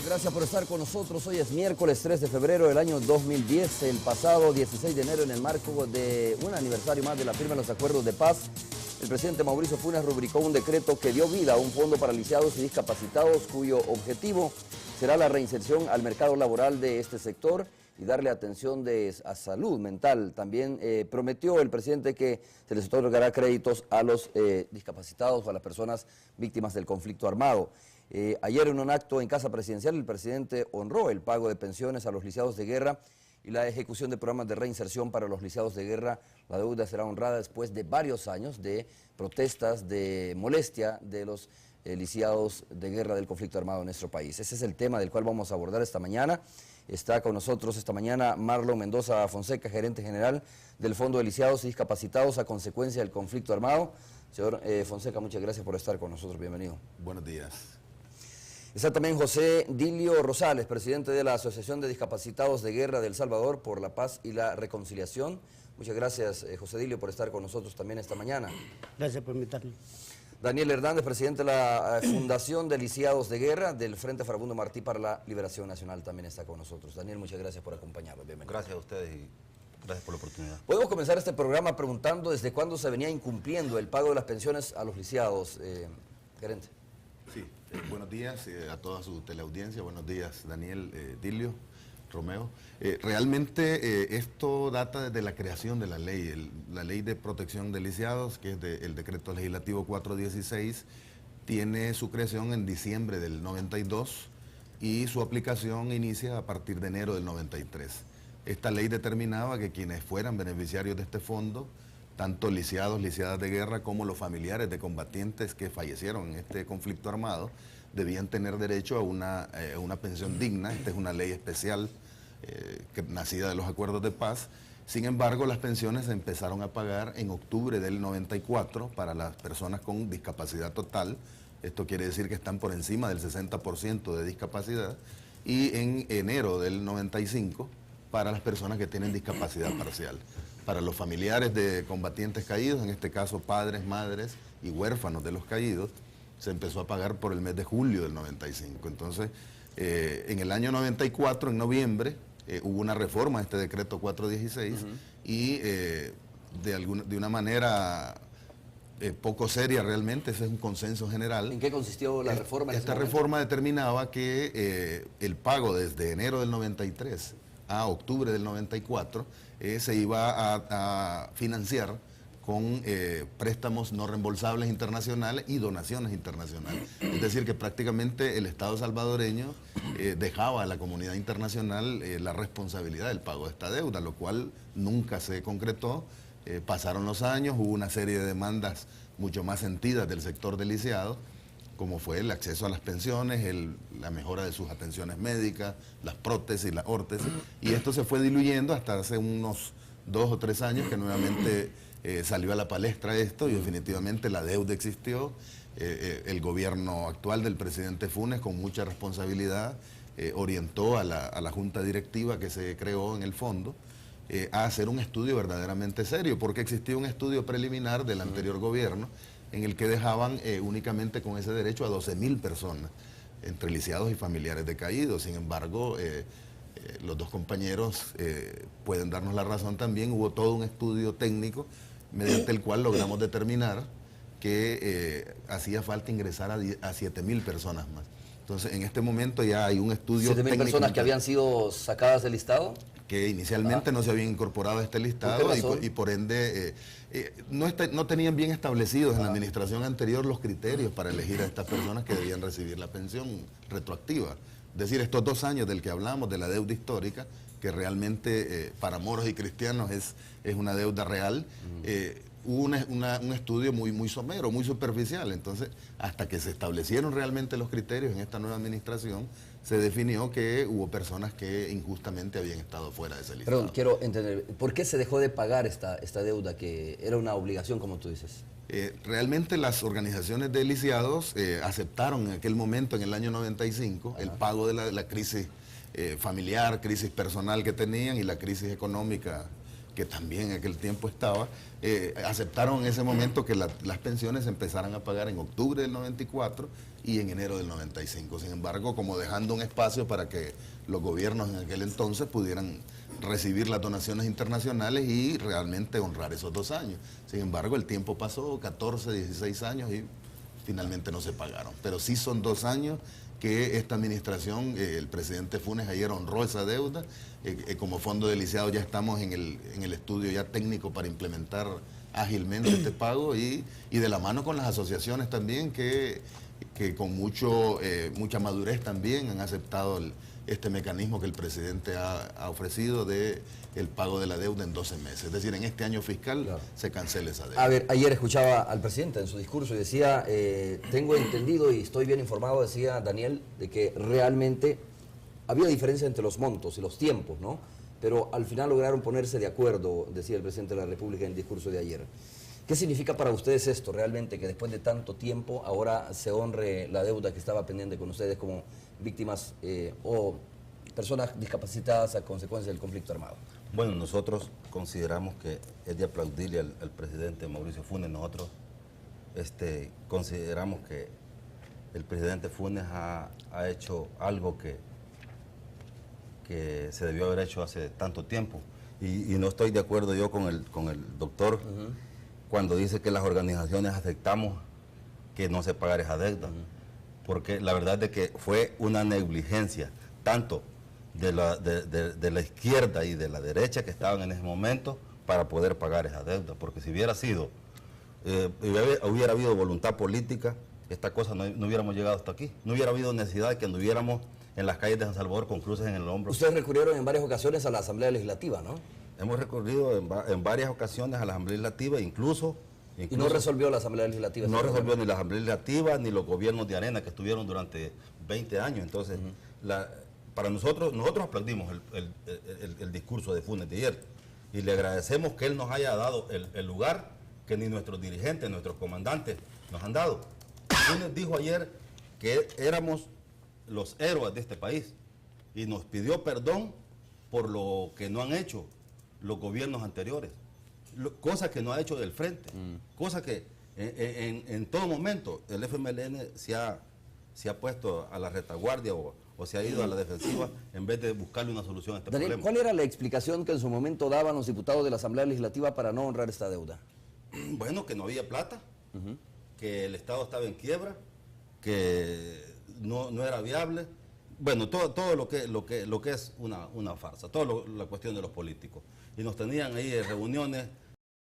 Gracias por estar con nosotros. Hoy es miércoles 3 de febrero del año 2010. El pasado 16 de enero, en el marco de un aniversario más de la firma de los acuerdos de paz, el presidente Mauricio Funes rubricó un decreto que dio vida a un fondo para lisiados y discapacitados, cuyo objetivo será la reinserción al mercado laboral de este sector y darle atención a salud mental. También prometió el presidente que se les otorgará créditos a los discapacitados o a las personas víctimas del conflicto armado. Ayer en un acto en Casa Presidencial, el presidente honró el pago de pensiones a los lisiados de guerra y la ejecución de programas de reinserción para los lisiados de guerra. La deuda será honrada después de varios años de protestas, de molestia de los lisiados de guerra del conflicto armado en nuestro país. Ese es el tema del cual vamos a abordar esta mañana. Está con nosotros esta mañana Marlon Mendoza Fonseca, gerente general del Fondo de Lisiados y Discapacitados a consecuencia del conflicto armado. Señor Fonseca, muchas gracias por estar con nosotros. Bienvenido. Buenos días. Está también José Dilio Rosales, presidente de la Asociación de Discapacitados de Guerra de El Salvador por la Paz y la Reconciliación. Muchas gracias, José Dilio, por estar con nosotros también esta mañana. Gracias por invitarme. Daniel Hernández, presidente de la Fundación de Lisiados de Guerra del Frente Farabundo Martí para la Liberación Nacional, también está con nosotros. Daniel, muchas gracias por acompañarnos. Bienvenido. Gracias a ustedes y gracias por la oportunidad. Podemos comenzar este programa preguntando desde cuándo se venía incumpliendo el pago de las pensiones a los lisiados, gerente. Sí, buenos días a toda su teleaudiencia, buenos días Daniel, Dilio, Romeo. Realmente esto data desde la creación de la ley de protección de lisiados, que es el decreto legislativo 416, tiene su creación en diciembre del 92 y su aplicación inicia a partir de enero del 93. Esta ley determinaba que quienes fueran beneficiarios de este fondo, tanto lisiados, lisiadas de guerra, como los familiares de combatientes que fallecieron en este conflicto armado, debían tener derecho a una pensión digna. Esta es una ley especial nacida de los acuerdos de paz. Sin embargo, las pensiones se empezaron a pagar en octubre del 94 para las personas con discapacidad total. Esto quiere decir que están por encima del 60% de discapacidad. Y en enero del 95 para las personas que tienen discapacidad parcial. Para los familiares de combatientes caídos, en este caso padres, madres y huérfanos de los caídos, se empezó a pagar por el mes de julio del 95. Entonces, en el año 94, en noviembre, hubo una reforma a este decreto 416 y de una manera poco seria realmente, ese es un consenso general. ¿En qué consistió la reforma? Esta reforma determinaba que el pago desde enero del 93 a octubre del 94 se iba a financiar con préstamos no reembolsables internacionales y donaciones internacionales. Es decir, que prácticamente el Estado salvadoreño dejaba a la comunidad internacional la responsabilidad del pago de esta deuda, lo cual nunca se concretó. Pasaron los años, hubo una serie de demandas mucho más sentidas del sector de lisiados, como fue el acceso a las pensiones, la mejora de sus atenciones médicas, las prótesis, las órtesis, y esto se fue diluyendo hasta hace unos 2 o 3 años que nuevamente salió a la palestra esto y definitivamente la deuda existió. El gobierno actual del presidente Funes, con mucha responsabilidad, orientó a la junta directiva que se creó en el fondo a hacer un estudio verdaderamente serio, porque existía un estudio preliminar del anterior gobierno en el que dejaban únicamente con ese derecho a 12.000 personas, entre lisiados y familiares de caídos. Sin embargo, los dos compañeros pueden darnos la razón también. Hubo todo un estudio técnico mediante el cual logramos determinar que hacía falta ingresar a 7.000 personas más. Entonces, en este momento ya hay un estudio técnico. ¿7.000 personas que habían sido sacadas del listado? Que inicialmente no se habían incorporado a este listado y por ende no tenían bien establecidos en la administración anterior los criterios para elegir a estas personas que debían recibir la pensión retroactiva. Es decir, estos 2 años del que hablamos, de la deuda histórica, que realmente para moros y cristianos es una deuda real, hubo un estudio muy somero, muy superficial. Entonces, hasta que se establecieron realmente los criterios en esta nueva administración, se definió que hubo personas que injustamente habían estado fuera de ese listado. Perdón, quiero entender, ¿por qué se dejó de pagar esta deuda que era una obligación, como tú dices? Realmente las organizaciones de lisiados aceptaron en aquel momento, en el año 95, el pago de la crisis familiar, crisis personal que tenían y la crisis económica que también en aquel tiempo estaba, aceptaron en ese momento que las pensiones se empezaran a pagar en octubre del 94 y en enero del 95. Sin embargo, como dejando un espacio para que los gobiernos en aquel entonces pudieran recibir las donaciones internacionales y realmente honrar esos 2 años. Sin embargo, el tiempo pasó, 14, 16 años y finalmente no se pagaron. Pero sí son 2 años que esta administración, el presidente Funes ayer honró esa deuda. Como Fondo de Lisiados ya estamos en el estudio ya técnico para implementar ágilmente este pago y de la mano con las asociaciones también que con mucha madurez también han aceptado este mecanismo que el presidente ha ofrecido de el pago de la deuda en 12 meses. Es decir, en este año fiscal claro, se cancela esa deuda. A ver, ayer escuchaba al presidente en su discurso y decía, tengo entendido y estoy bien informado, decía Daniel, de que realmente había diferencia entre los montos y los tiempos, ¿no? Pero al final lograron ponerse de acuerdo, decía el presidente de la República en el discurso de ayer. ¿Qué significa para ustedes esto realmente, que después de tanto tiempo ahora se honre la deuda que estaba pendiente con ustedes como víctimas o personas discapacitadas a consecuencia del conflicto armado? Bueno, nosotros consideramos que es de aplaudirle al presidente Mauricio Funes. Nosotros consideramos que el presidente Funes ha hecho algo que se debió haber hecho hace tanto tiempo. Y no estoy de acuerdo yo con el doctor cuando dice que las organizaciones aceptamos que no se pagara esa deuda. Porque la verdad es que fue una negligencia, tanto de la izquierda y de la derecha que estaban en ese momento para poder pagar esa deuda. Porque si hubiera sido, hubiera habido voluntad política, esta cosa no hubiéramos llegado hasta aquí. No hubiera habido necesidad de que anduviéramos en las calles de San Salvador con cruces en el hombro. Ustedes recurrieron en varias ocasiones a la Asamblea Legislativa, ¿no? Hemos recurrido en varias ocasiones a la Asamblea Legislativa, incluso ¿Y no resolvió la Asamblea Legislativa? No resolvió ni la Asamblea Legislativa ni los gobiernos de arena que estuvieron durante 20 años. Entonces, para nosotros aplaudimos el discurso de Funes de ayer y le agradecemos que él nos haya dado el lugar que ni nuestros dirigentes, nuestros comandantes nos han dado. Funes dijo ayer que éramos los héroes de este país y nos pidió perdón por lo que no han hecho los gobiernos anteriores, cosa que no ha hecho del frente, cosa que en todo momento el FMLN se ha puesto a la retaguardia o se ha ido a la defensiva en vez de buscarle una solución a este Daniel, problema. ¿cuál era la explicación que en su momento daban los diputados de la Asamblea Legislativa para no honrar esta deuda? Bueno, que no había plata, que el Estado estaba en quiebra, que no era viable. Bueno, todo lo que es una farsa, toda la cuestión de los políticos. Y nos tenían ahí reuniones